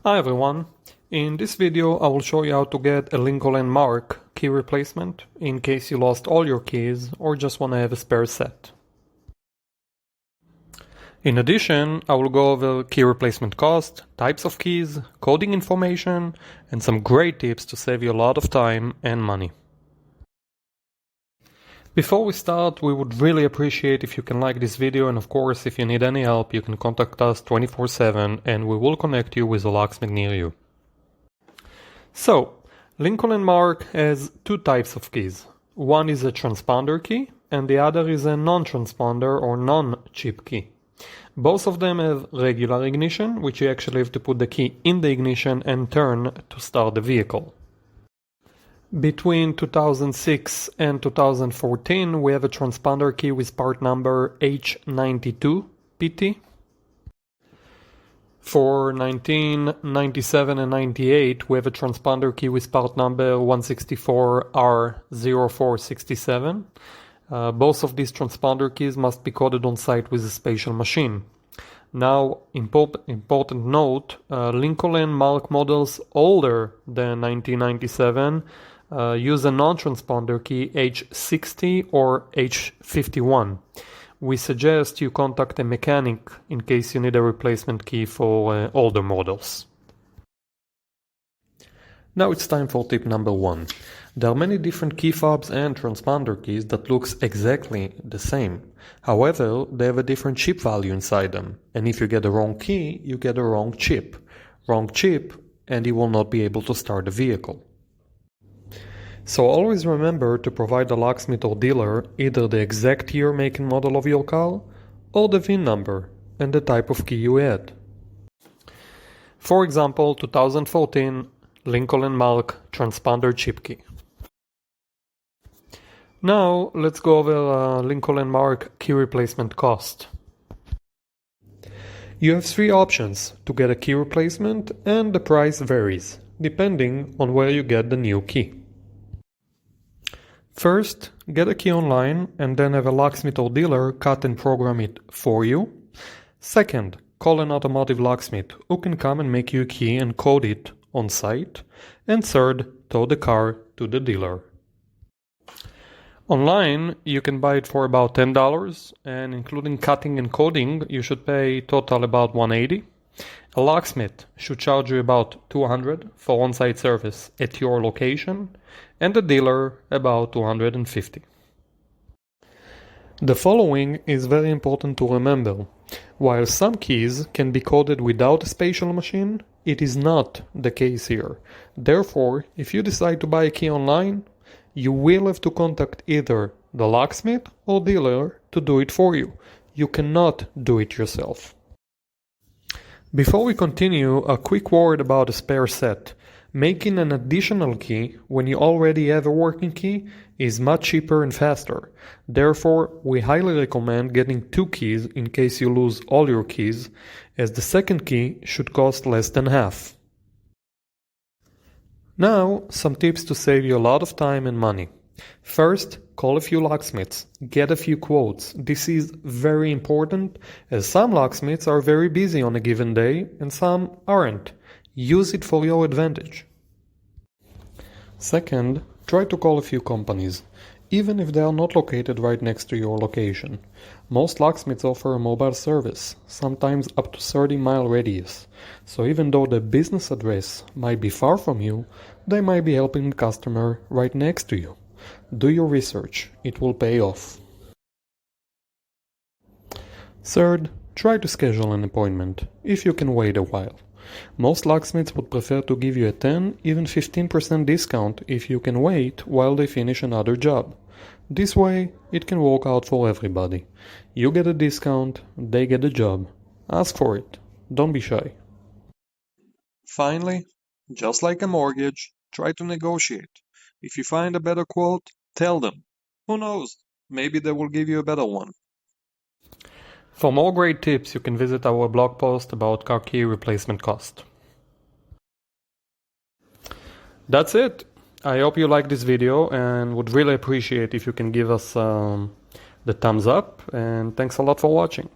Hi everyone, in this video I will show you how to get a Lincoln Mark key replacement in case you lost all your keys or just want to have a spare set. In addition, I will go over key replacement cost, types of keys, coding information, and some great tips to save you a lot of time and money. Before we start, we would really appreciate if you can like this video, and of course if you need any help you can contact us 24/7 and we will connect you with a locksmith near you. So, Lincoln Mark has two types of keys. One is a transponder key and the other is a non-transponder or non-chip key. Both of them have regular ignition, which you actually have to put the key in the ignition and turn to start the vehicle. Between 2006 and 2014, we have a transponder key with part number H92PT. For 1997 and 98, we have a transponder key with part number 164R0467. Both of these transponder keys must be coded on site with a special machine. Now, important note, Lincoln Mark models older than 1997 use a non-transponder key H60 or H51. We suggest you contact a mechanic in case you need a replacement key for older models. Now it's time for tip number 1. There are many different key fobs and transponder keys that looks exactly the same. However, they have a different chip value inside them, and if you get the wrong key, you get the wrong chip. Wrong chip, and you will not be able to start the vehicle. So always remember to provide the locksmith or dealer either the exact year, make and model of your car or the VIN number and the type of key you had. For example, 2014 Lincoln Mark transponder chip key. Now let's go over Lincoln Mark key replacement cost. You have three options to get a key replacement and the price varies depending on where you get the new key. First, get a key online and then have a locksmith or dealer cut and program it for you. Second, call an automotive locksmith who can come and make you a key and code it on site. And third, tow the car to the dealer. Online, you can buy it for about $10 and including cutting and coding, you should pay total about $180. A locksmith should charge you about $200 for on-site service at your location and the dealer about $250. The following is very important to remember. While some keys can be coded without a special machine, it is not the case here. Therefore, if you decide to buy a key online, you will have to contact either the locksmith or dealer to do it for you. You cannot do it yourself. Before we continue, a quick word about a spare set. Making an additional key when you already have a working key is much cheaper and faster. Therefore, we highly recommend getting two keys in case you lose all your keys, as the second key should cost less than half. Now, some tips to save you a lot of time and money. First, call a few locksmiths, get a few quotes. This is very important as some locksmiths are very busy on a given day and some aren't. Use it for your advantage. Second, try to call a few companies, even if they are not located right next to your location. Most locksmiths offer a mobile service, sometimes up to 30-mile radius. So even though the business address might be far from you, they might be helping the customer right next to you. Do your research, it will pay off. Third, try to schedule an appointment, if you can wait a while. Most locksmiths would prefer to give you a 10, even 15% discount if you can wait while they finish another job. This way, it can work out for everybody. You get a discount, they get a job. Ask for it. Don't be shy. Finally, just like a mortgage, try to negotiate. If you find a better quote, tell them. Who knows? Maybe they will give you a better one. For more great tips, you can visit our blog post about car key replacement cost. That's it. I hope you liked this video and would really appreciate if you can give us the thumbs up, and thanks a lot for watching.